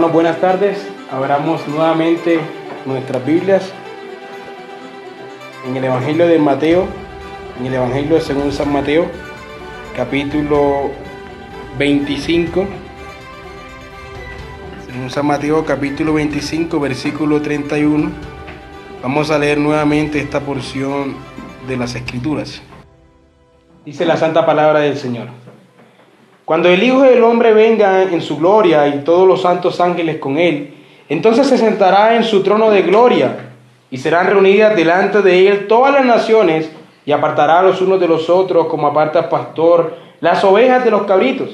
Hermanos, buenas tardes. Abramos nuevamente nuestras Biblias en el Evangelio de Mateo, en el Evangelio según San Mateo, capítulo 25. Según San Mateo, capítulo 25, versículo 31. Vamos a leer nuevamente esta porción de las Escrituras. Dice la santa palabra del Señor. Cuando el Hijo del Hombre venga en su gloria y todos los santos ángeles con él, entonces se sentará en su trono de gloria y serán reunidas delante de él todas las naciones y apartará los unos de los otros como aparta el pastor las ovejas de los cabritos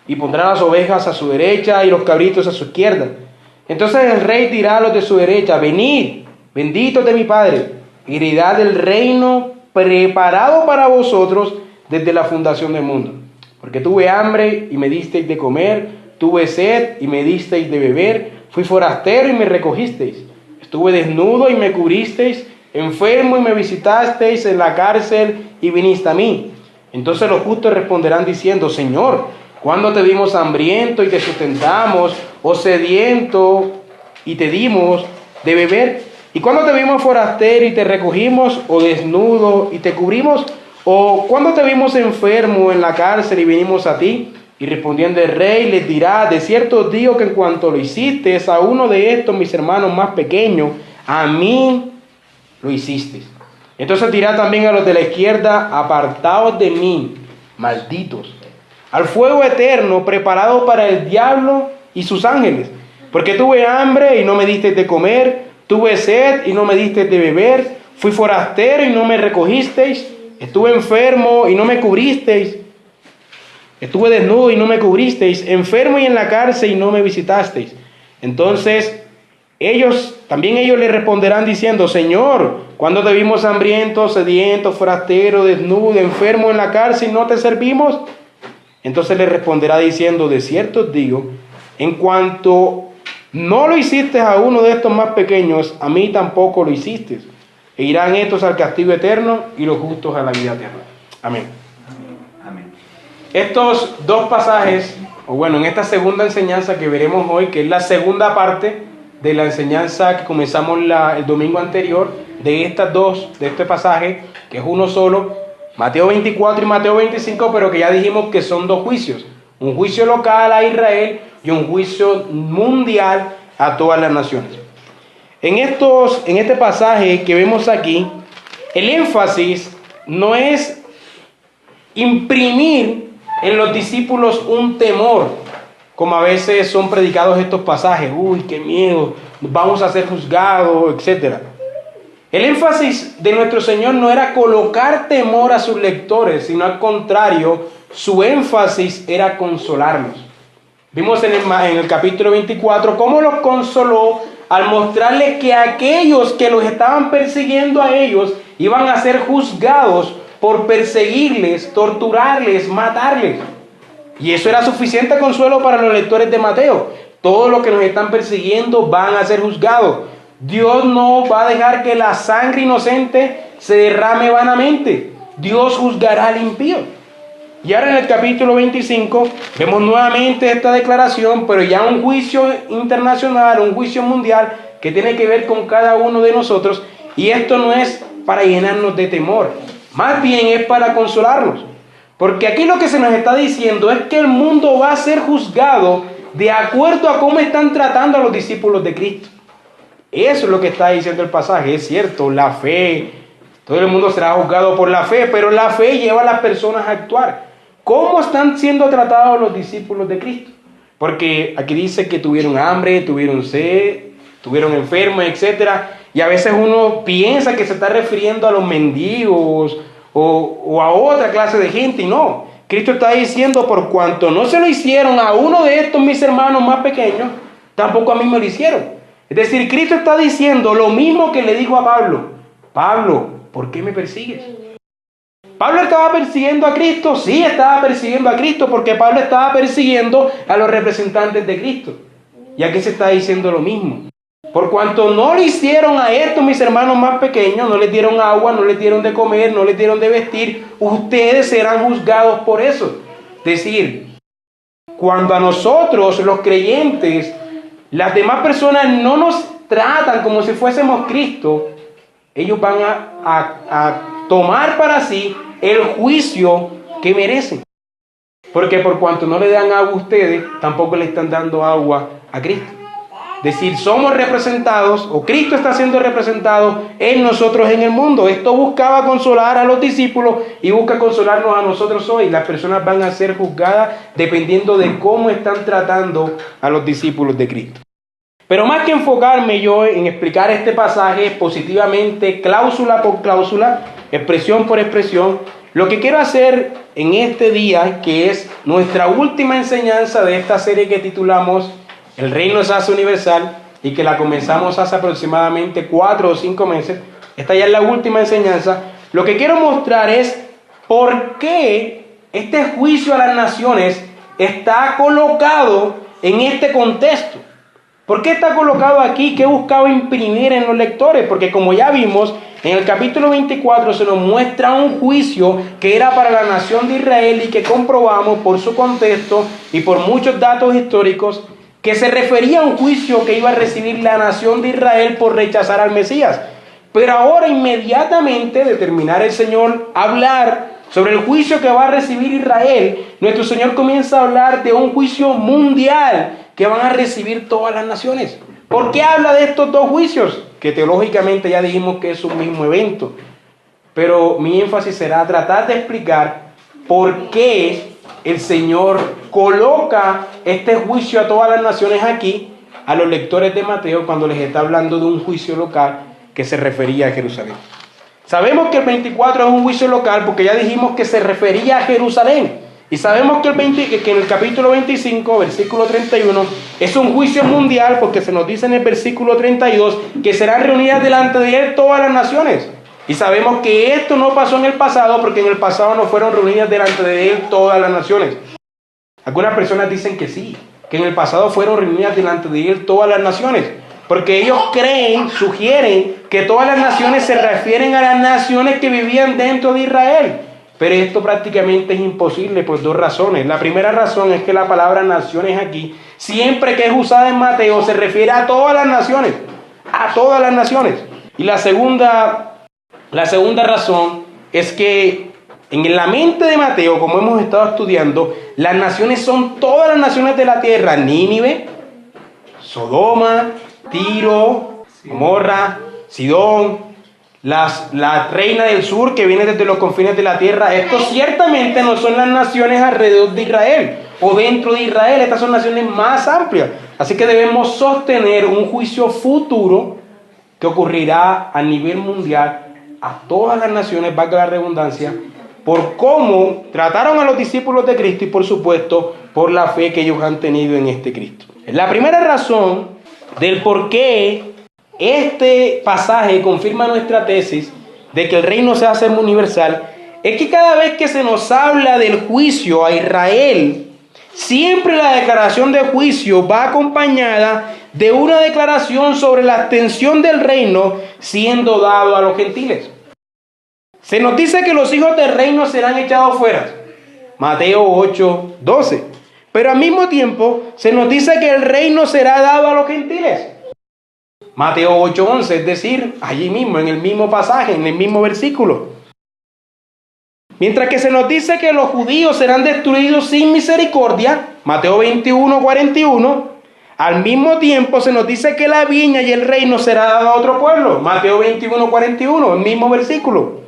y pondrá las ovejas a su derecha y los cabritos a su izquierda. Entonces el rey dirá a los de su derecha: venid, benditos de mi Padre, heredad del reino preparado para vosotros desde la fundación del mundo. Porque tuve hambre y me disteis de comer, tuve sed y me disteis de beber, fui forastero y me recogisteis, estuve desnudo y me cubristeis, enfermo y me visitasteis, en la cárcel y viniste a mí. Entonces los justos responderán diciendo: Señor, ¿cuándo te vimos hambriento y te sustentamos, o sediento y te dimos de beber? ¿Y cuándo te vimos forastero y te recogimos, o desnudo y te cubrimos? ¿O cuándo te vimos enfermo en la cárcel y vinimos a ti? Y respondiendo el rey les dirá: de cierto os digo que en cuanto lo hiciste a uno de estos mis hermanos más pequeños, a mí lo hiciste. Entonces dirá también a los de la izquierda: apartaos de mí, malditos, al fuego eterno preparado para el diablo y sus ángeles. Porque tuve hambre y no me disteis de comer, tuve sed y no me disteis de beber, fui forastero y no me recogisteis, estuve enfermo y no me cubristeis, estuve desnudo y no me cubristeis, enfermo y en la cárcel y no me visitasteis. Entonces también ellos le responderán diciendo: Señor, ¿cuándo te vimos hambriento, sediento, forastero, desnudo, enfermo en la cárcel y no te servimos? Entonces le responderá diciendo: de cierto os digo, en cuanto no lo hiciste a uno de estos más pequeños, a mí tampoco lo hiciste. E irán estos al castigo eterno y los justos a la vida eterna. Amén. Amén. Estos dos pasajes, en esta segunda enseñanza que veremos hoy, que es la segunda parte de la enseñanza que comenzamos el domingo anterior, de este pasaje, que es uno solo, Mateo 24 y Mateo 25, pero que ya dijimos que son dos juicios. Un juicio local a Israel y un juicio mundial a todas las naciones. En este pasaje que vemos aquí, el énfasis no es imprimir en los discípulos un temor, como a veces son predicados estos pasajes. Uy, qué miedo, vamos a ser juzgados, etc. El énfasis de nuestro Señor no era colocar temor a sus lectores, sino al contrario, su énfasis era consolarlos. Vimos en el capítulo 24 cómo los consoló al mostrarles que aquellos que los estaban persiguiendo a ellos iban a ser juzgados por perseguirles, torturarles, matarles. Y eso era suficiente consuelo para los lectores de Mateo. Todos los que nos están persiguiendo van a ser juzgados. Dios no va a dejar que la sangre inocente se derrame vanamente. Dios juzgará al impío. Y ahora en el capítulo 25 vemos nuevamente esta declaración, pero ya un juicio internacional, un juicio mundial que tiene que ver con cada uno de nosotros. Y esto no es para llenarnos de temor, más bien es para consolarnos. Porque aquí lo que se nos está diciendo es que el mundo va a ser juzgado de acuerdo a cómo están tratando a los discípulos de Cristo. Eso es lo que está diciendo el pasaje. Es cierto, la fe, todo el mundo será juzgado por la fe, pero la fe lleva a las personas a actuar. ¿Cómo están siendo tratados los discípulos de Cristo? Porque aquí dice que tuvieron hambre, tuvieron sed, estuvieron enfermos, etc. Y a veces uno piensa que se está refiriendo a los mendigos o a otra clase de gente, y no. Cristo está diciendo: por cuanto no se lo hicieron a uno de estos mis hermanos más pequeños, tampoco a mí me lo hicieron. Es decir, Cristo está diciendo lo mismo que le dijo a Pablo: Pablo, ¿por qué me persigues? ¿Pablo estaba persiguiendo a Cristo? Sí, estaba persiguiendo a Cristo, porque Pablo estaba persiguiendo a los representantes de Cristo. Y aquí se está diciendo lo mismo. Por cuanto no lo hicieron a estos mis hermanos más pequeños, no les dieron agua, no les dieron de comer, no les dieron de vestir, ustedes serán juzgados por eso. Es decir, cuando a nosotros los creyentes las demás personas no nos tratan como si fuésemos Cristo, ellos van a tomar para sí el juicio que merecen. Porque por cuanto no le dan agua a ustedes, tampoco le están dando agua a Cristo. Es decir, somos representados, o Cristo está siendo representado en nosotros en el mundo. Esto buscaba consolar a los discípulos y busca consolarnos a nosotros hoy. Las personas van a ser juzgadas dependiendo de cómo están tratando a los discípulos de Cristo. Pero más que enfocarme yo en explicar este pasaje positivamente, cláusula por cláusula, expresión por expresión, lo que quiero hacer en este día, que es nuestra última enseñanza de esta serie que titulamos El Reino se hace universal, y que la comenzamos hace aproximadamente 4 o 5 meses, esta ya es la última enseñanza. Lo que quiero mostrar es por qué este juicio a las naciones está colocado en este contexto. ¿Por qué está colocado aquí? ¿Qué buscaba imprimir en los lectores? Porque como ya vimos, en el capítulo 24 se nos muestra un juicio que era para la nación de Israel y que comprobamos por su contexto y por muchos datos históricos que se refería a un juicio que iba a recibir la nación de Israel por rechazar al Mesías. Pero ahora inmediatamente de terminar el Señor hablar sobre el juicio que va a recibir Israel, nuestro Señor comienza a hablar de un juicio mundial que van a recibir todas las naciones. ¿Por qué habla de estos dos juicios? Que teológicamente ya dijimos que es un mismo evento. Pero mi énfasis será tratar de explicar por qué el Señor coloca este juicio a todas las naciones aquí, a los lectores de Mateo, cuando les está hablando de un juicio local que se refería a Jerusalén. Sabemos que el 24 es un juicio local porque ya dijimos que se refería a Jerusalén. Y sabemos que en el capítulo 25, versículo 31, es un juicio mundial porque se nos dice en el versículo 32 que serán reunidas delante de él todas las naciones. Y sabemos que esto no pasó en el pasado porque en el pasado no fueron reunidas delante de él todas las naciones. Algunas personas dicen que sí, que en el pasado fueron reunidas delante de él todas las naciones. Porque ellos sugieren que todas las naciones se refieren a las naciones que vivían dentro de Israel. Pero esto prácticamente es imposible por dos razones. La primera razón es que la palabra naciones aquí, siempre que es usada en Mateo, se refiere a todas las naciones. A todas las naciones. Y la segunda razón es que en la mente de Mateo, como hemos estado estudiando, las naciones son todas las naciones de la tierra. Nínive, Sodoma, Tiro, Gomorra, Sidón, la reina del sur que viene desde los confines de la tierra. Estos ciertamente no son las naciones alrededor de Israel o dentro de Israel. Estas son naciones más amplias. Así que debemos sostener un juicio futuro que ocurrirá a nivel mundial a todas las naciones, valga la redundancia, por cómo trataron a los discípulos de Cristo y por supuesto por la fe que ellos han tenido en este Cristo. La primera razón del por qué este pasaje confirma nuestra tesis de que el reino se hace universal es que cada vez que se nos habla del juicio a Israel, siempre la declaración de juicio va acompañada de una declaración sobre la extensión del reino siendo dado a los gentiles. Se nos dice que los hijos del reino serán echados fuera, Mateo 8:12. Pero al mismo tiempo se nos dice que el reino será dado a los gentiles, Mateo 8:11, es decir, allí mismo, en el mismo pasaje, en el mismo versículo. Mientras que se nos dice que los judíos serán destruidos sin misericordia, Mateo 21:41, al mismo tiempo se nos dice que la viña y el reino será dado a otro pueblo, Mateo 21:41, el mismo versículo.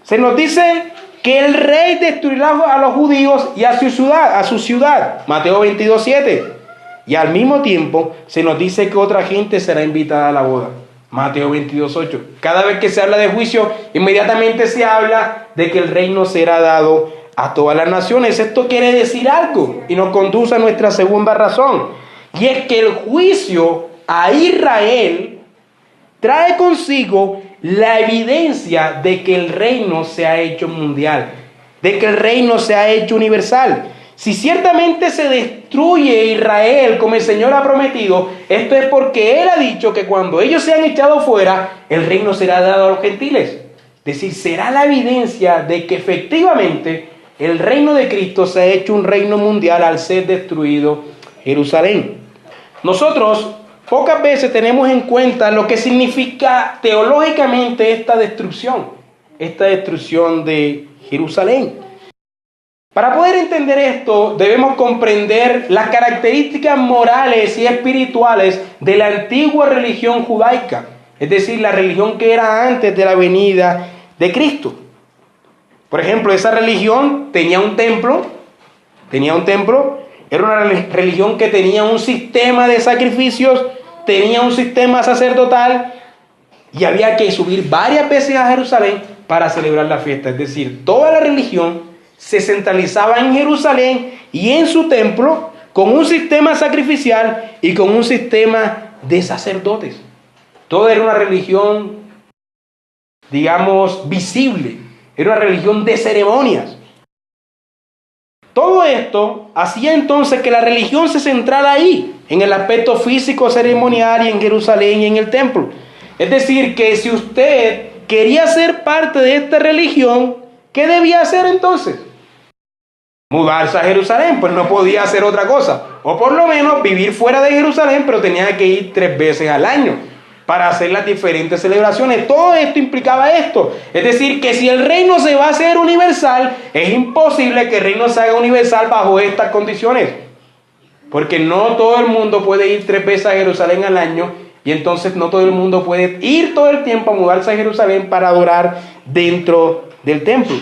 Se nos dice que el rey destruirá a los judíos y a su ciudad, Mateo 22:7. Y al mismo tiempo se nos dice que otra gente será invitada a la boda, Mateo 22:8. Cada vez que se habla de juicio, inmediatamente se habla de que el reino será dado a todas las naciones. Esto quiere decir algo y nos conduce a nuestra segunda razón. Y es que el juicio a Israel trae consigo la evidencia de que el reino se ha hecho mundial, de que el reino se ha hecho universal. Si ciertamente se destruye Israel como el Señor ha prometido, esto es porque Él ha dicho que cuando ellos sean echados fuera, el reino será dado a los gentiles. Es decir, será la evidencia de que efectivamente el reino de Cristo se ha hecho un reino mundial al ser destruido Jerusalén. Nosotros pocas veces tenemos en cuenta lo que significa teológicamente esta destrucción de Jerusalén. Para poder entender esto, debemos comprender las características morales y espirituales de la antigua religión judaica, es decir, la religión que era antes de la venida de Cristo. Por ejemplo, esa religión tenía un templo, era una religión que tenía un sistema de sacrificios, tenía un sistema sacerdotal y había que subir varias veces a Jerusalén para celebrar la fiesta. Es decir, toda la religión se centralizaba en Jerusalén y en su templo con un sistema sacrificial y con un sistema de sacerdotes. Toda era una religión, digamos, visible. Era una religión de ceremonias. Todo esto hacía entonces que la religión se centrara ahí, en el aspecto físico ceremonial y en Jerusalén y en el templo. Es decir, que si usted quería ser parte de esta religión, ¿qué debía hacer entonces? Mudarse a Jerusalén, pues no podía hacer otra cosa. O por lo menos vivir fuera de Jerusalén, pero tenía que ir 3 veces al año para hacer las diferentes celebraciones. Todo esto implicaba esto. Es decir, que si el reino se va a hacer universal, es imposible que el reino se haga universal bajo estas condiciones. Porque no todo el mundo puede ir 3 veces a Jerusalén al año, y entonces no todo el mundo puede ir todo el tiempo a mudarse a Jerusalén para adorar dentro del templo.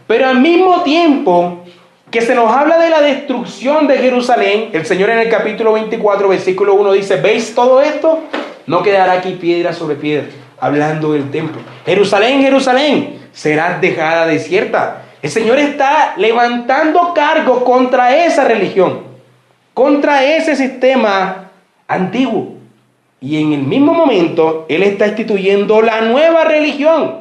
Pero al mismo tiempo que se nos habla de la destrucción de Jerusalén, el Señor en el capítulo 24, versículo 1 dice: ¿veis todo esto? No quedará aquí piedra sobre piedra, hablando del templo. Jerusalén, Jerusalén, serás dejada desierta. El Señor está levantando cargos contra esa religión, contra ese sistema antiguo. Y en el mismo momento, Él está instituyendo la nueva religión,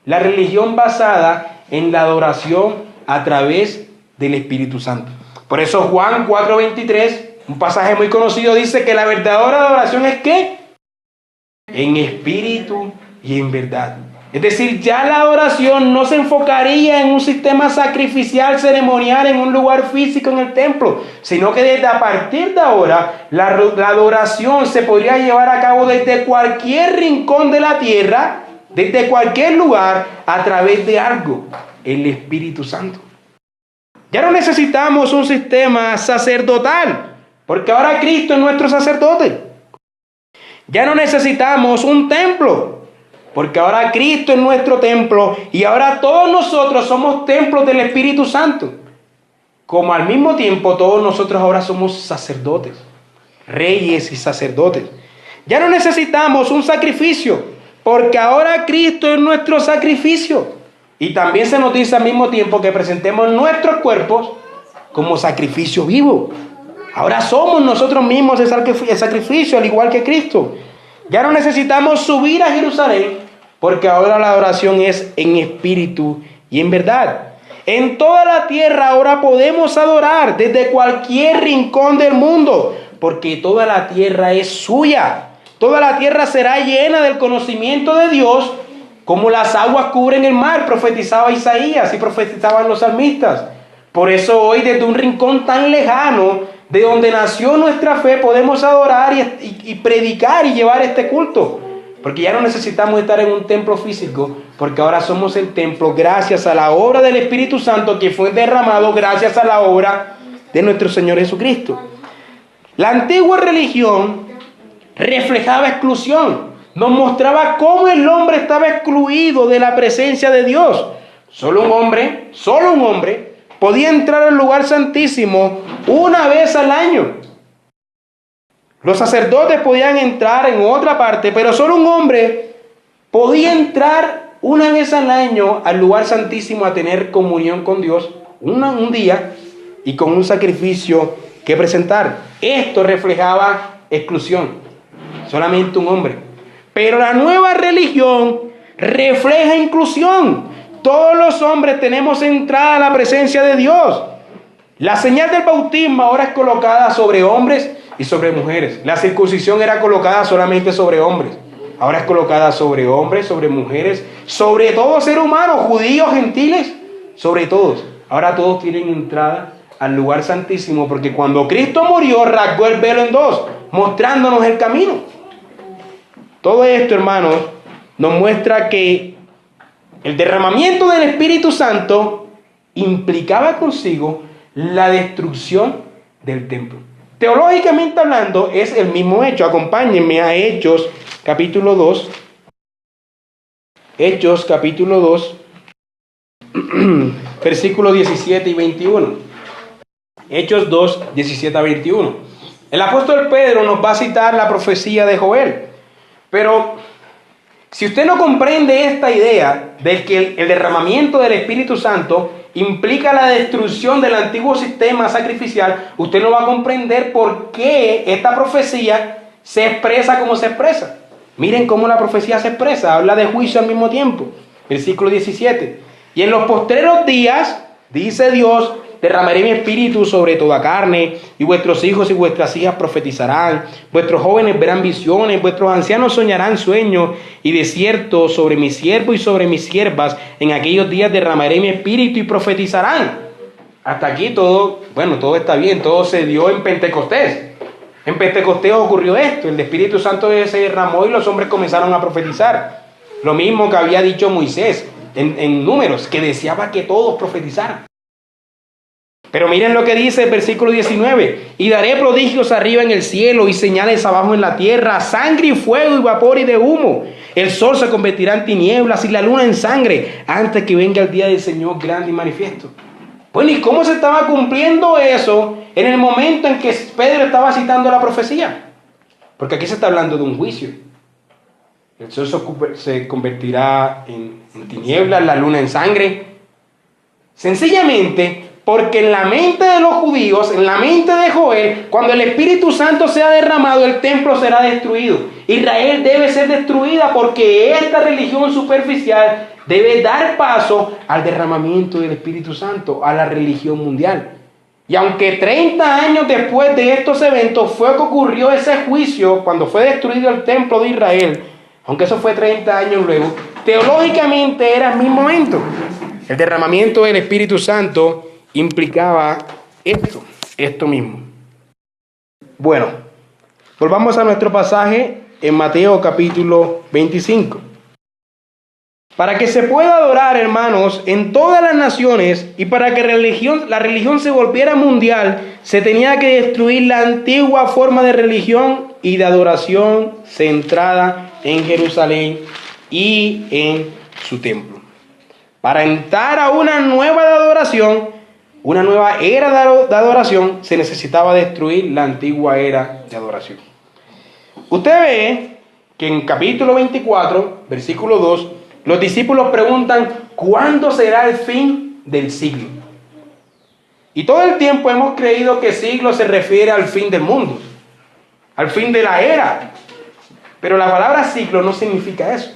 la religión basada en la adoración a través del Espíritu Santo. Por eso Juan 4:23, un pasaje muy conocido, dice que la verdadera adoración es ¿qué? En espíritu y en verdad. Es decir, ya la adoración no se enfocaría en un sistema sacrificial ceremonial en un lugar físico en el templo, sino que desde a partir de ahora la adoración se podría llevar a cabo desde cualquier rincón de la tierra, desde cualquier lugar, a través de algo, el Espíritu Santo. Ya no necesitamos un sistema sacerdotal, porque ahora Cristo es nuestro sacerdote. Ya no necesitamos un templo, porque ahora Cristo es nuestro templo y ahora todos nosotros somos templos del Espíritu Santo. Como al mismo tiempo todos nosotros ahora somos sacerdotes, reyes y sacerdotes. Ya no necesitamos un sacrificio, porque ahora Cristo es nuestro sacrificio. Y también se nos dice al mismo tiempo que presentemos nuestros cuerpos como sacrificio vivo. Ahora somos nosotros mismos el sacrificio, al igual que Cristo. Ya no necesitamos subir a Jerusalén, porque ahora la adoración es en espíritu y en verdad. En toda la tierra ahora podemos adorar desde cualquier rincón del mundo, porque toda la tierra es suya. Toda la tierra será llena del conocimiento de Dios, como las aguas cubren el mar, profetizaba Isaías y profetizaban los salmistas. Por eso hoy, desde un rincón tan lejano, de donde nació nuestra fe, podemos adorar y predicar y llevar este culto. Porque ya no necesitamos estar en un templo físico, porque ahora somos el templo gracias a la obra del Espíritu Santo que fue derramado gracias a la obra de nuestro Señor Jesucristo. La antigua religión reflejaba exclusión. Nos mostraba cómo el hombre estaba excluido de la presencia de Dios. Solo un hombre podía entrar al lugar santísimo una vez al año. Los sacerdotes podían entrar en otra parte, pero solo un hombre podía entrar una vez al año al lugar santísimo a tener comunión con Dios un día y con un sacrificio que presentar. Esto reflejaba exclusión. Solamente un hombre. Pero la nueva religión refleja inclusión. Todos los hombres tenemos entrada a la presencia de Dios. La señal del bautismo ahora es colocada sobre hombres y sobre mujeres. La circuncisión era colocada solamente sobre hombres. Ahora es colocada sobre hombres, sobre mujeres, sobre todo ser humano, judíos, gentiles, sobre todos. Ahora todos tienen entrada al lugar santísimo, porque cuando Cristo murió, rasgó el velo en dos, mostrándonos el camino. Todo esto, hermanos, nos muestra que el derramamiento del Espíritu Santo implicaba consigo la destrucción del templo. Teológicamente hablando, es el mismo hecho. Acompáñenme a Hechos, capítulo 2. Hechos, capítulo 2, versículos 17 y 21. Hechos 2, 17 a 21. El apóstol Pedro nos va a citar la profecía de Joel. Pero si usted no comprende esta idea de que el derramamiento del Espíritu Santo implica la destrucción del antiguo sistema sacrificial, usted no va a comprender por qué esta profecía se expresa como se expresa. Miren cómo la profecía se expresa, habla de juicio al mismo tiempo. Versículo 17. Y en los postreros días, dice Dios, derramaré mi espíritu sobre toda carne, y vuestros hijos y vuestras hijas profetizarán, vuestros jóvenes verán visiones, vuestros ancianos soñarán sueños, y de cierto sobre mis siervos y sobre mis siervas, en aquellos días derramaré mi espíritu y profetizarán. Hasta aquí todo está bien, todo se dio en Pentecostés. En Pentecostés ocurrió esto, el Espíritu Santo se derramó y los hombres comenzaron a profetizar. Lo mismo que había dicho Moisés en Números, que deseaba que todos profetizaran. Pero miren lo que dice el versículo 19. Y daré prodigios arriba en el cielo y señales abajo en la tierra, sangre y fuego y vapor y de humo. El sol se convertirá en tinieblas y la luna en sangre, antes que venga el día del Señor grande y manifiesto. Bueno, ¿y cómo se estaba cumpliendo eso en el momento en que Pedro estaba citando la profecía? Porque aquí se está hablando de un juicio. El sol se convertirá en tinieblas, la luna en sangre. Sencillamente porque en la mente de los judíos, en la mente de Joel, cuando el Espíritu Santo sea derramado, el templo será destruido. Israel debe ser destruida porque esta religión superficial debe dar paso al derramamiento del Espíritu Santo, a la religión mundial. Y aunque 30 años después de estos eventos fue que ocurrió ese juicio, cuando fue destruido el templo de Israel, aunque eso fue 30 años luego, teológicamente era el mismo momento. El derramamiento del Espíritu Santo implicaba esto mismo. Bueno, volvamos a nuestro pasaje en Mateo capítulo 25. Para que se pueda adorar, hermanos, en todas las naciones y para que la religión se volviera mundial, se tenía que destruir la antigua forma de religión y de adoración centrada en Jerusalén y en su templo. Para entrar a una nueva adoración, una nueva era de adoración, se necesitaba destruir la antigua era de adoración. Usted ve que en capítulo 24, versículo 2, los discípulos preguntan, ¿cuándo será el fin del siglo? Y todo el tiempo hemos creído que siglo se refiere al fin del mundo, al fin de la era. Pero la palabra siglo no significa eso.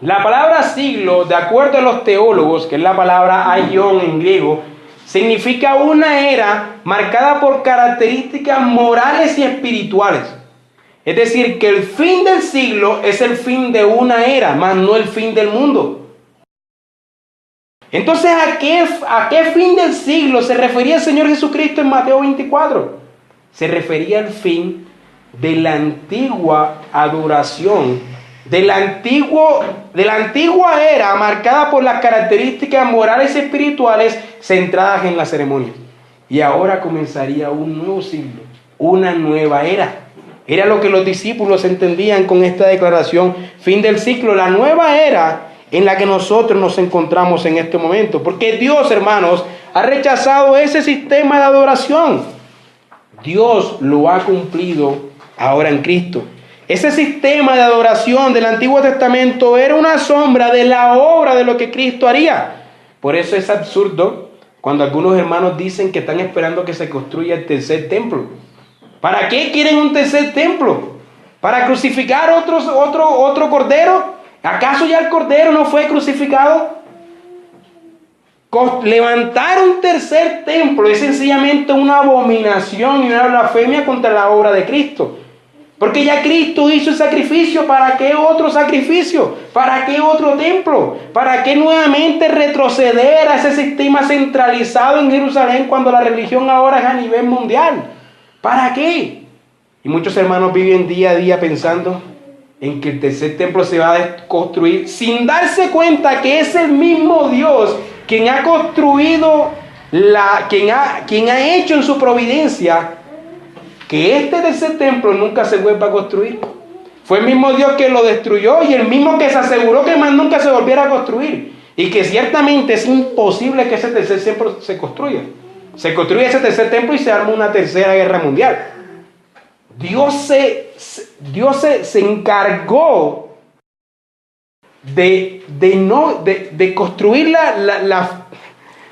La palabra siglo, de acuerdo a los teólogos, que es la palabra aion en griego, significa una era marcada por características morales y espirituales. Es decir, que el fin del siglo es el fin de una era, más no el fin del mundo. Entonces, ¿a qué fin del siglo se refería el Señor Jesucristo en Mateo 24? Se refería al fin de la antigua adoración, de la antigua era marcada por las características morales y espirituales centradas en la ceremonia. Y ahora comenzaría un nuevo siglo, una nueva era. Era lo que los discípulos entendían con esta declaración, fin del ciclo, la nueva era en la que nosotros nos encontramos en este momento. Porque Dios, hermanos, ha rechazado ese sistema de adoración. Dios lo ha cumplido ahora en Cristo. Ese sistema de adoración del Antiguo Testamento era una sombra de la obra de lo que Cristo haría. Por eso es absurdo cuando algunos hermanos dicen que están esperando que se construya el tercer templo. ¿Para qué quieren un tercer templo? ¿Para crucificar otro cordero? ¿Acaso ya el cordero no fue crucificado? Levantar un tercer templo es sencillamente una abominación y una blasfemia contra la obra de Cristo. Porque ya Cristo hizo el sacrificio. ¿Para qué otro sacrificio? ¿Para qué otro templo? ¿Para qué nuevamente retroceder a ese sistema centralizado en Jerusalén cuando la religión ahora es a nivel mundial? ¿Para qué? Y muchos hermanos viven día a día pensando en que el tercer templo se va a construir sin darse cuenta que es el mismo Dios quien ha construido, quien ha hecho en su providencia que este tercer templo nunca se vuelva a construir. Fue el mismo Dios que lo destruyó y el mismo que se aseguró que más nunca se volviera a construir. Y que ciertamente es imposible que ese tercer templo se construya. Se construye ese tercer templo y se arma una tercera guerra mundial. Dios se encargó de construir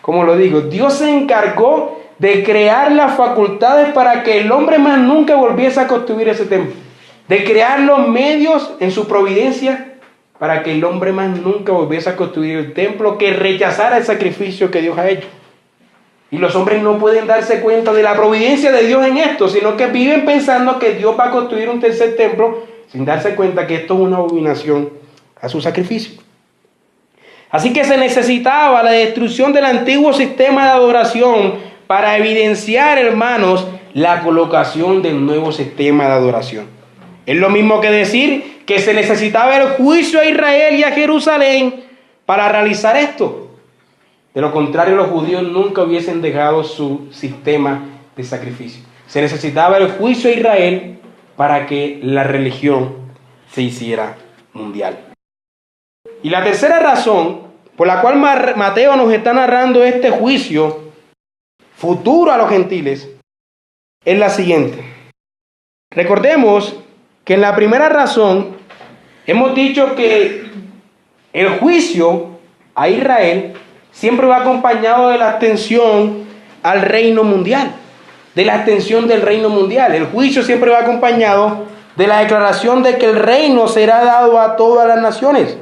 ¿cómo lo digo? Dios se encargó de crear las facultades para que el hombre más nunca volviese a construir ese templo. De crear los medios en su providencia para que el hombre más nunca volviese a construir el templo, que rechazara el sacrificio que Dios ha hecho. Y los hombres no pueden darse cuenta de la providencia de Dios en esto, sino que viven pensando que Dios va a construir un tercer templo sin darse cuenta que esto es una abominación a su sacrificio. Así que se necesitaba la destrucción del antiguo sistema de adoración para evidenciar, hermanos, la colocación del nuevo sistema de adoración. Es lo mismo que decir que se necesitaba el juicio a Israel y a Jerusalén para realizar esto. De lo contrario, los judíos nunca hubiesen dejado su sistema de sacrificio. Se necesitaba el juicio a Israel para que la religión se hiciera mundial. Y la tercera razón por la cual Mateo nos está narrando este juicio futuro a los gentiles es la siguiente. Recordemos que en la primera razón hemos dicho que el juicio a Israel siempre va acompañado de la extensión al reino mundial, de la extensión del reino mundial. El juicio siempre va acompañado de la declaración de que el reino será dado a todas las naciones.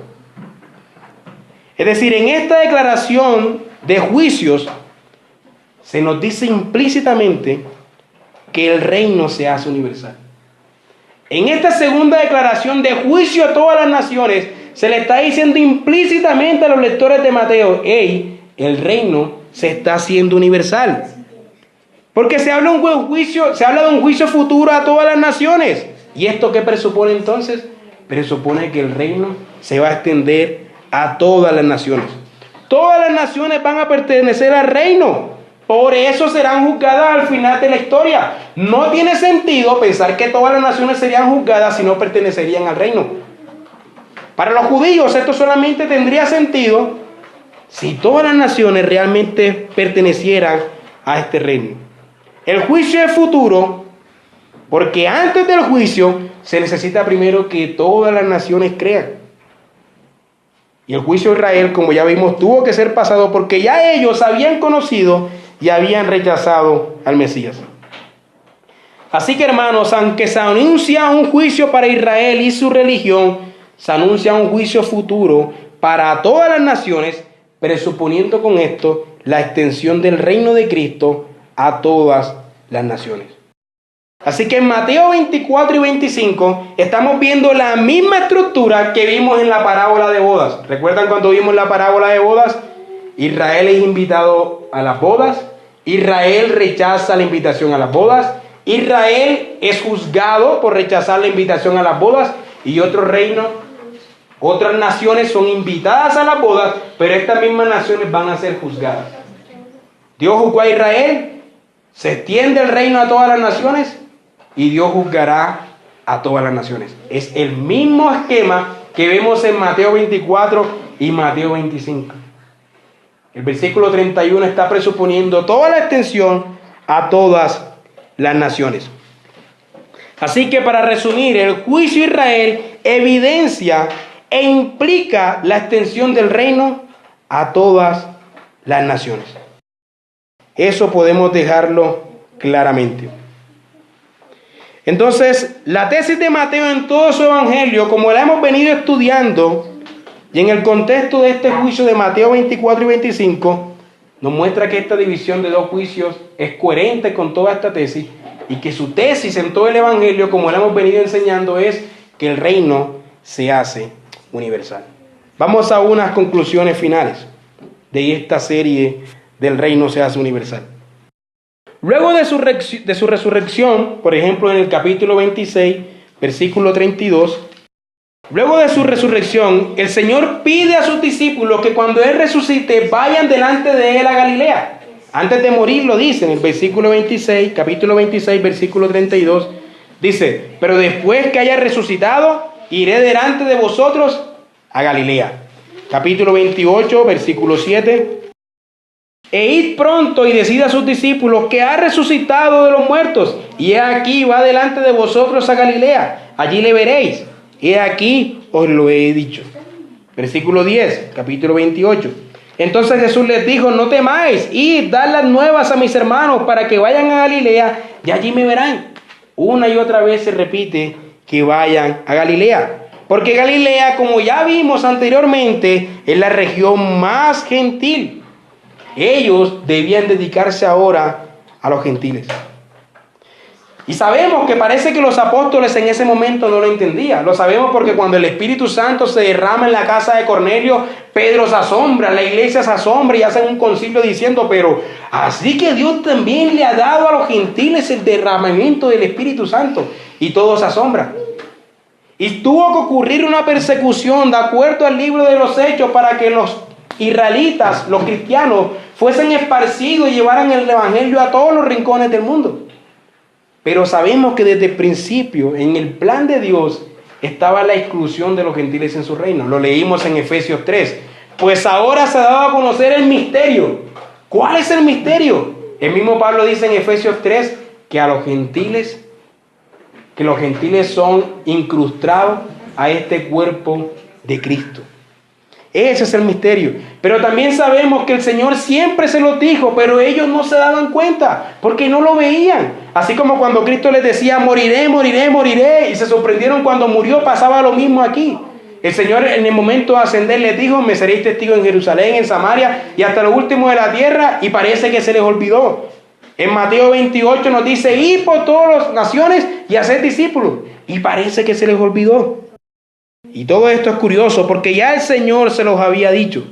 Es decir, en esta declaración de juicios se nos dice implícitamente que el reino se hace universal. En esta segunda declaración de juicio a todas las naciones, se le está diciendo implícitamente a los lectores de Mateo: hey, el reino se está haciendo universal. Porque se habla de un juicio futuro a todas las naciones. ¿Y esto qué presupone entonces? Presupone que el reino se va a extender a todas las naciones. Todas las naciones van a pertenecer al reino. Por eso serán juzgadas al final de la historia. No tiene sentido pensar que todas las naciones serían juzgadas si no pertenecerían al reino. Para los judíos esto solamente tendría sentido si todas las naciones realmente pertenecieran a este reino. El juicio es futuro porque antes del juicio se necesita primero que todas las naciones crean. Y el juicio de Israel, como ya vimos, tuvo que ser pasado porque ya ellos habían conocido y habían rechazado al Mesías. Así que, hermanos, aunque se anuncia un juicio para Israel y su religión, se anuncia un juicio futuro para todas las naciones, presuponiendo con esto la extensión del reino de Cristo a todas las naciones. Así que en Mateo 24 y 25 estamos viendo la misma estructura que vimos en la parábola de bodas. ¿Recuerdan cuando vimos la parábola de bodas? Israel es invitado a las bodas. Israel rechaza la invitación a las bodas. Israel es juzgado por rechazar la invitación a las bodas. Y otro reino, otras naciones son invitadas a las bodas, pero estas mismas naciones van a ser juzgadas. Dios juzgó a Israel, se extiende el reino a todas las naciones y Dios juzgará a todas las naciones. Es el mismo esquema que vemos en Mateo 24 y Mateo 25. El versículo 31 está presuponiendo toda la extensión a todas las naciones. Así que, para resumir, el juicio a Israel evidencia e implica la extensión del reino a todas las naciones. Eso podemos dejarlo claramente. Entonces, la tesis de Mateo en todo su evangelio, como la hemos venido estudiando, y en el contexto de este juicio de Mateo 24 y 25, nos muestra que esta división de dos juicios es coherente con toda esta tesis, y que su tesis en todo el Evangelio, como le hemos venido enseñando, es que el reino se hace universal. Vamos a unas conclusiones finales de esta serie del reino se hace universal. Luego de su resurrección, por ejemplo en el capítulo 26, versículo 32, luego de su resurrección, el Señor pide a sus discípulos que cuando Él resucite vayan delante de Él a Galilea. Antes de morir lo dice en el versículo 26, capítulo 26, versículo 32, dice, pero después que haya resucitado, iré delante de vosotros a Galilea. Capítulo 28, versículo 7, e id pronto y decid a sus discípulos que ha resucitado de los muertos, y he aquí va delante de vosotros a Galilea, allí le veréis, he aquí os lo he dicho. Versículo 10, capítulo 28. Entonces Jesús les dijo, no temáis, id, dad las nuevas a mis hermanos para que vayan a Galilea, y allí me verán. Una y otra vez se repite que vayan a Galilea, porque Galilea, como ya vimos anteriormente, es la región más gentil. Ellos debían dedicarse ahora a los gentiles. Y sabemos que parece que los apóstoles en ese momento no lo entendían. Lo sabemos porque cuando el Espíritu Santo se derrama en la casa de Cornelio, Pedro se asombra, la iglesia se asombra y hacen un concilio diciendo, pero así que Dios también le ha dado a los gentiles el derramamiento del Espíritu Santo. Y todos se asombran. Y tuvo que ocurrir una persecución de acuerdo al libro de los Hechos para que los israelitas, los cristianos, fuesen esparcidos y llevaran el evangelio a todos los rincones del mundo. Pero sabemos que desde el principio, en el plan de Dios, estaba la exclusión de los gentiles en su reino. Lo leímos en Efesios 3. Pues ahora se ha dado a conocer el misterio. ¿Cuál es el misterio? El mismo Pablo dice en Efesios 3 que los gentiles son incrustados a este cuerpo de Cristo. Ese es el misterio. Pero también sabemos que el Señor siempre se los dijo, pero ellos no se daban cuenta porque no lo veían. Así como cuando Cristo les decía, moriré, moriré, moriré, y se sorprendieron cuando murió, pasaba lo mismo aquí. El Señor en el momento de ascender les dijo, me seréis testigos en Jerusalén, en Samaria y hasta lo último de la tierra, y parece que se les olvidó. En Mateo 28 nos dice, id por todas las naciones y haced discípulos, y parece que se les olvidó. Y todo esto es curioso porque ya el Señor se los había dicho.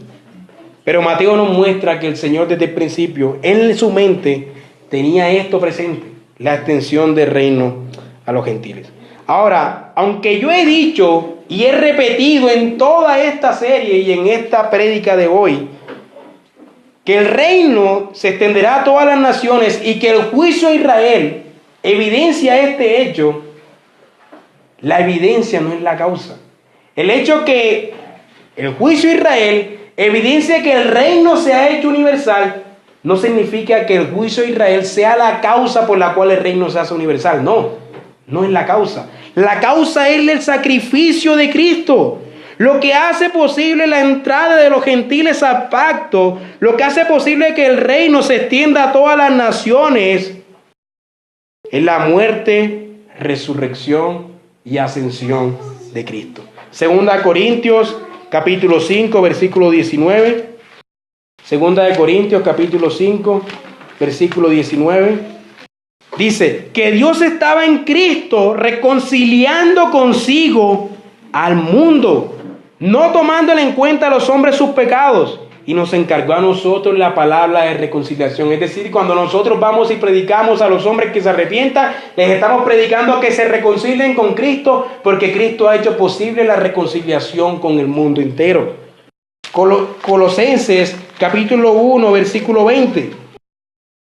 Pero Mateo nos muestra que el Señor desde el principio, en su mente, tenía esto presente, la extensión del reino a los gentiles. Ahora, aunque yo he dicho y he repetido en toda esta serie y en esta prédica de hoy, que el reino se extenderá a todas las naciones y que el juicio a Israel evidencia este hecho, la evidencia no es la causa. El hecho que el juicio a Israel evidencia que el reino se ha hecho universal no significa que el juicio a Israel sea la causa por la cual el reino se hace universal. No, no es la causa. La causa es el sacrificio de Cristo. Lo que hace posible la entrada de los gentiles al pacto, lo que hace posible que el reino se extienda a todas las naciones, es la muerte, resurrección y ascensión de Cristo. Segunda de Corintios, capítulo 5, versículo 19. Segunda de Corintios, capítulo 5, versículo 19. Dice que Dios estaba en Cristo reconciliando consigo al mundo, no tomándole en cuenta a los hombres sus pecados, y nos encargó a nosotros la palabra de reconciliación. Es decir, cuando nosotros vamos y predicamos a los hombres que se arrepientan, les estamos predicando que se reconcilien con Cristo, porque Cristo ha hecho posible la reconciliación con el mundo entero. Colosenses capítulo 1, versículo 20.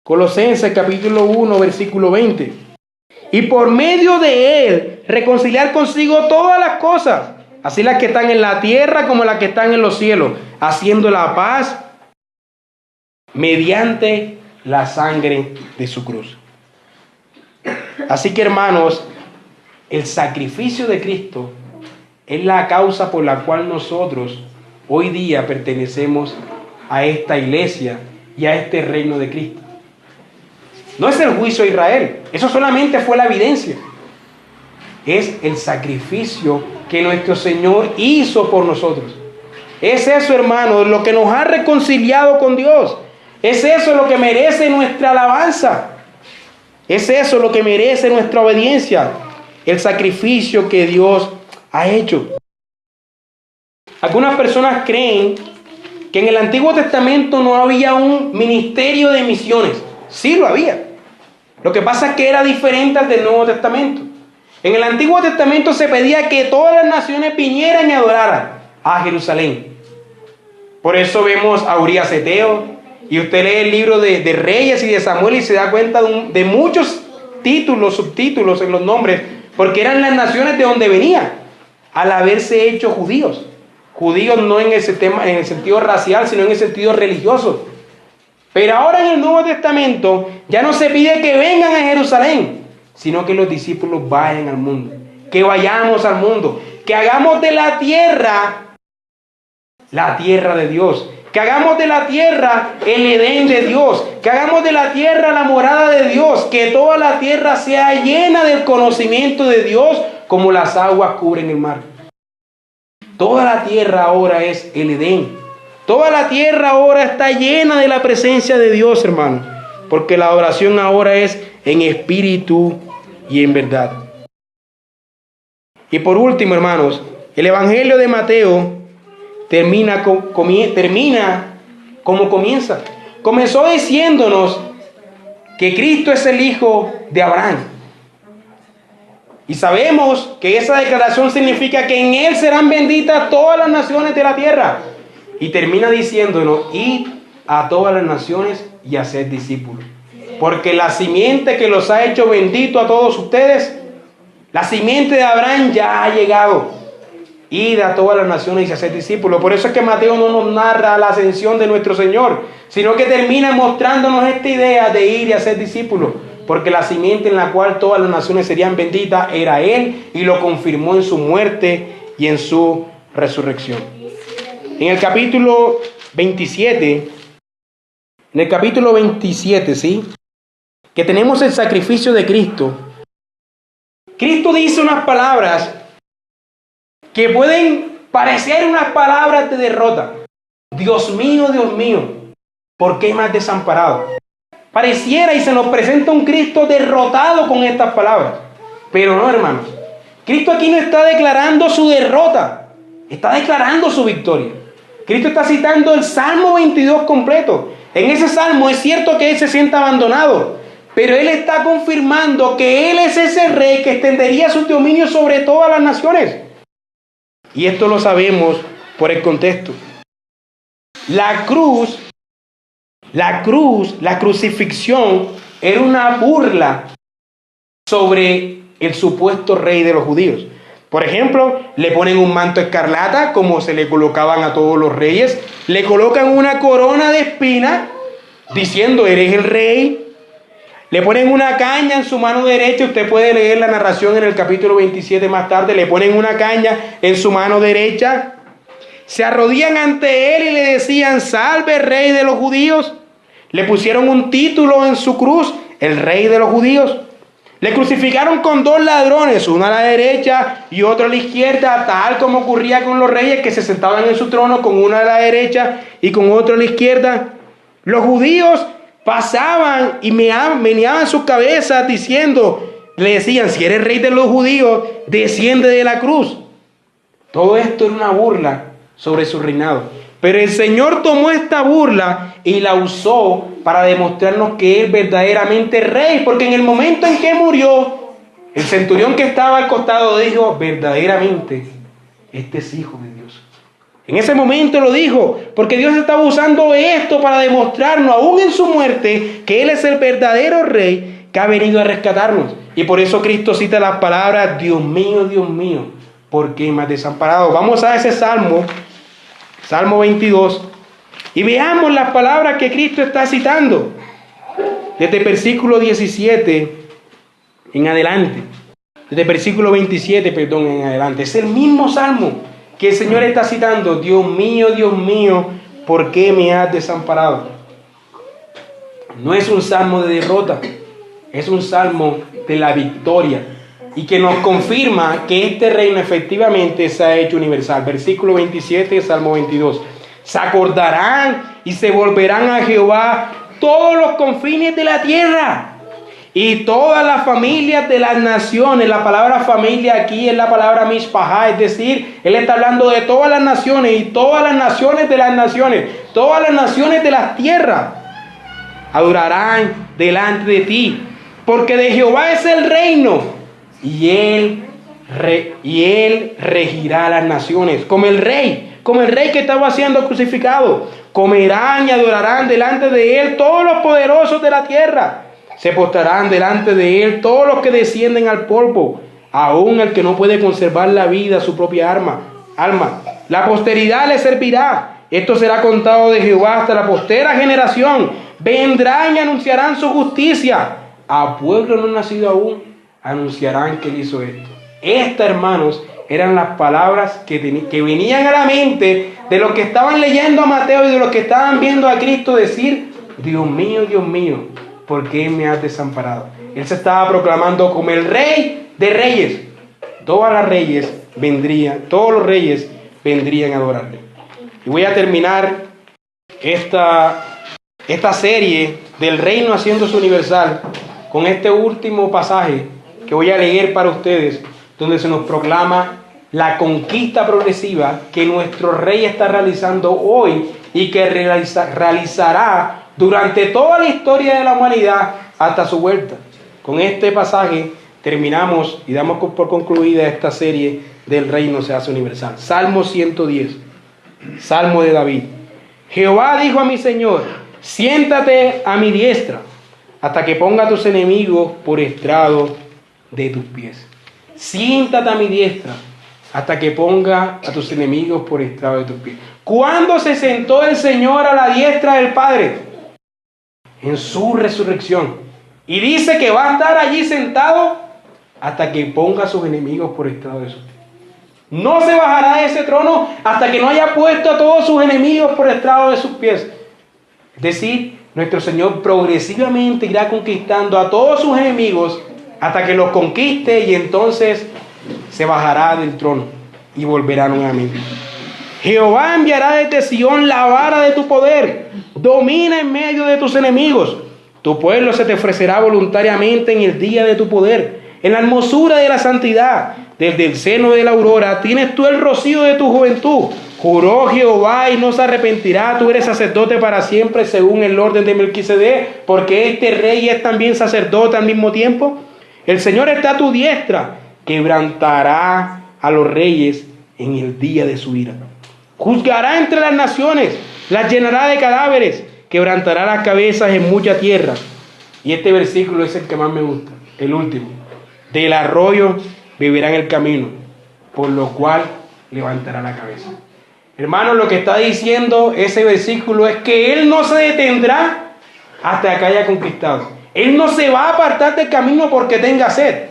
Colosenses capítulo 1, versículo 20. Y por medio de él reconciliar consigo todas las cosas, así las que están en la tierra como las que están en los cielos, haciendo la paz mediante la sangre de su cruz. Así que, hermanos, el sacrificio de Cristo es la causa por la cual nosotros hoy día pertenecemos a esta iglesia y a este reino de Cristo. No es el juicio a Israel, eso solamente fue la evidencia. Es el sacrificio que nuestro Señor hizo por nosotros. Es eso, hermanos, lo que nos ha reconciliado con Dios. Es eso lo que merece nuestra alabanza. Es eso lo que merece nuestra obediencia, el sacrificio que Dios ha hecho. Algunas personas creen que en el Antiguo Testamento no había un ministerio de misiones. Sí lo había. Lo que pasa es que era diferente al del Nuevo Testamento. En el Antiguo Testamento se pedía que todas las naciones vinieran y adoraran a Jerusalén. Por eso vemos a Urías Eteo, y usted lee el libro de Reyes y de Samuel y se da cuenta de muchos títulos, subtítulos en los nombres, porque eran las naciones de donde venían, al haberse hecho judíos. Judíos no en el sentido racial, sino en el sentido religioso. Pero ahora en el Nuevo Testamento ya no se pide que vengan a Jerusalén, sino que los discípulos vayan al mundo, que vayamos al mundo, que hagamos de la tierra de Dios, que hagamos de la tierra el Edén de Dios, que hagamos de la tierra la morada de Dios, que toda la tierra sea llena del conocimiento de Dios como las aguas cubren el mar. Toda la tierra ahora es el Edén. Toda la tierra ahora está llena de la presencia de Dios, hermano, porque la adoración ahora es en espíritu y en verdad. Y por último, hermanos, el Evangelio de Mateo termina como comienza. Comenzó diciéndonos que Cristo es el Hijo de Abraham. Y sabemos que esa declaración significa que en Él serán benditas todas las naciones de la tierra. Y termina diciéndonos: id a todas las naciones y haced discípulos. Porque la simiente que los ha hecho bendito a todos ustedes, la simiente de Abraham ya ha llegado. Id a todas las naciones y haced discípulos. Por eso es que Mateo no nos narra la ascensión de nuestro Señor, sino que termina mostrándonos esta idea de ir y hacer discípulos. Porque la simiente en la cual todas las naciones serían benditas era Él, y lo confirmó en su muerte y en su resurrección. En el capítulo 27, ¿sí?, que tenemos el sacrificio de Cristo. Cristo dice unas palabras que pueden parecer unas palabras de derrota. Dios mío, ¿por qué me has desamparado? Pareciera y se nos presenta un Cristo derrotado con estas palabras. Pero no, hermanos. Cristo aquí no está declarando su derrota, está declarando su victoria. Cristo está citando el Salmo 22 completo. En ese salmo es cierto que Él se siente abandonado, pero Él está confirmando que Él es ese rey que extendería su dominio sobre todas las naciones. Y esto lo sabemos por el contexto. La crucifixión era una burla sobre el supuesto rey de los judíos. Por ejemplo, le ponen un manto escarlata, como se le colocaban a todos los reyes. Le colocan una corona de espinas, diciendo: eres el rey. Le ponen una caña en su mano derecha. Usted puede leer la narración en el capítulo 27 más tarde. Le ponen una caña en su mano derecha. Se arrodillan ante Él y le decían: salve, rey de los judíos. Le pusieron un título en su cruz: el rey de los judíos. Le crucificaron con dos ladrones, uno a la derecha y otro a la izquierda, tal como ocurría con los reyes que se sentaban en su trono, con uno a la derecha y con otro a la izquierda. Los judíos pasaban y meneaban sus cabezas diciendo, le decían: si eres rey de los judíos, desciende de la cruz. Todo esto era una burla sobre su reinado. Pero el Señor tomó esta burla y la usó para demostrarnos que Él verdaderamente es rey. Porque en el momento en que murió, el centurión que estaba al costado dijo: verdaderamente, este es hijo de Dios. En ese momento lo dijo, porque Dios estaba usando esto para demostrarnos, aún en su muerte, que Él es el verdadero rey que ha venido a rescatarnos. Y por eso Cristo cita las palabras: Dios mío, ¿por qué me has desamparado? Vamos a ese Salmo 22, y veamos las palabras que Cristo está citando desde el versículo 17 en adelante. Desde el versículo 27, en adelante. Es el mismo Salmo que el Señor está citando: Dios mío, ¿por qué me has desamparado? No es un salmo de derrota, es un salmo de la victoria, y que nos confirma que este reino efectivamente se ha hecho universal. Versículo 27, Salmo 22. Se acordarán y se volverán a Jehová todos los confines de la tierra, y todas las familias de las naciones. La palabra familia aquí es la palabra mishpahá, es decir, él está hablando de todas las naciones y todas las naciones de las naciones, todas las naciones de las tierras adorarán delante de ti, porque de Jehová es el reino y él regirá las naciones, como el rey que estaba siendo crucificado. Comerán y adorarán delante de él todos los poderosos de la tierra. Se postrarán delante de él todos los que descienden al polvo, aun el que no puede conservar la vida, su propia alma. La posteridad le servirá. Esto será contado de Jehová hasta la postera generación. Vendrán y anunciarán su justicia. A pueblo no nacido aún, anunciarán que él hizo esto. Estas, hermanos, eran las palabras que venían a la mente de los que estaban leyendo a Mateo y de los que estaban viendo a Cristo decir: Dios mío, ¿por qué me has desamparado? Él se estaba proclamando como el rey de reyes. Todos los reyes vendrían a adorarle. Y voy a terminar esta serie del reino haciéndose universal con este último pasaje que voy a leer para ustedes, donde se nos proclama la conquista progresiva que nuestro rey está realizando hoy y que realizará durante toda la historia de la humanidad hasta su vuelta. Con este pasaje terminamos y damos por concluida esta serie del reino se hace universal. Salmo 110, Salmo de David. Jehová dijo a mi Señor: siéntate a mi diestra hasta que ponga a tus enemigos por estrado de tus pies. Siéntate a mi diestra hasta que ponga a tus enemigos por estrado de tus pies. ¿Cuándo se sentó el Señor a la diestra del Padre? En su resurrección. Y dice que va a estar allí sentado hasta que ponga a sus enemigos por estrado de sus pies. No se bajará de ese trono hasta que no haya puesto a todos sus enemigos por estrado de sus pies. Es decir, nuestro Señor progresivamente irá conquistando a todos sus enemigos hasta que los conquiste, y entonces se bajará del trono y volverá nuevamente. Jehová enviará desde Sión la vara de tu poder. Domina en medio de tus enemigos. Tu pueblo se te ofrecerá voluntariamente en el día de tu poder, en la hermosura de la santidad. Desde el seno de la aurora tienes tú el rocío de tu juventud. Juró Jehová y no se arrepentirá. Tú eres sacerdote para siempre según el orden de Melquisedec, porque este rey es también sacerdote al mismo tiempo. El Señor está a tu diestra, quebrantará a los reyes en el día de su ira. Juzgará entre las naciones, las llenará de cadáveres, quebrantará las cabezas en mucha tierra. Y este versículo es el que más me gusta, el último. Del arroyo beberá en el camino, por lo cual levantará la cabeza. Hermanos, lo que está diciendo ese versículo es que Él no se detendrá hasta que haya conquistado. Él no se va a apartar del camino porque tenga sed.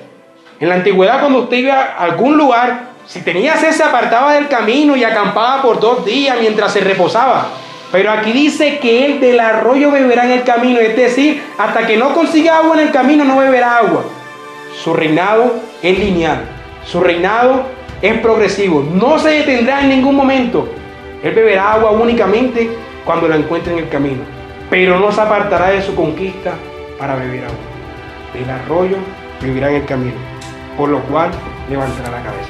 En la antigüedad, cuando usted iba a algún lugar, si tenía sed se apartaba del camino y acampaba por 2 días mientras se reposaba. Pero aquí dice que Él del arroyo beberá en el camino, es decir, hasta que no consiga agua en el camino no beberá agua. Su reinado es lineal, su reinado es progresivo, no se detendrá en ningún momento. Él beberá agua únicamente cuando la encuentre en el camino, pero no se apartará de su conquista para beber agua. Del arroyo beberá en el camino, por lo cual levantará la cabeza.